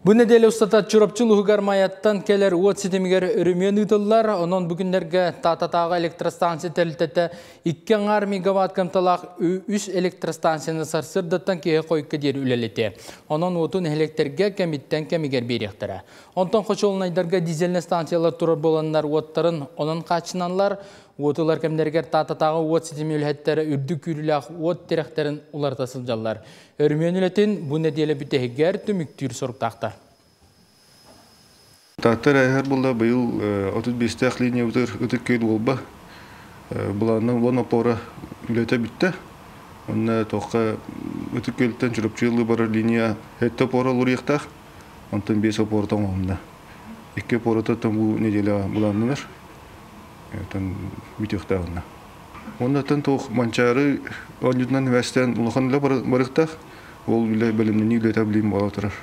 Бұл неделе ұстата чұрапчылығы гармаяттан келер от сетемігер үрімен ұтылар, онын бүгіндерге тататаға электростанция тәлітеті 2 мегаватт қамталақ 3 электростанцияны сарсырдаттан кейі қойыққа дер үлелете. Онын отын электерге кәміттен кәмігер беректірі. Онтан қошолынайдарға дизельні станциялар тұрар боланлар оттарын, онын қачынанлар, отылар кәмдергер тататаға от сетемі үлхеттері үрді күріліғ от теректерін уларта сылжалар. Өрмен үлетін бұл неделе бүтегер түміктір сұрықтақты. Таттар әйхар бұлда бұйыл 35-тәқ линия өтір көйді болба. Бұланның он опора үлеті бітті. Онына тоққа өтір көйліктен жүріпчілі бары линия әтті опора ұлыр еқтақ. Онтан 5 опордан оғымда. 2 опората тан бұл неделе бұланыңыр. Бүтіқтағына. Оннатын тоқ манчары оннютынан вәстен ұлықанылы барықтақ. Ол білімнені үлеті білім бола тұрар.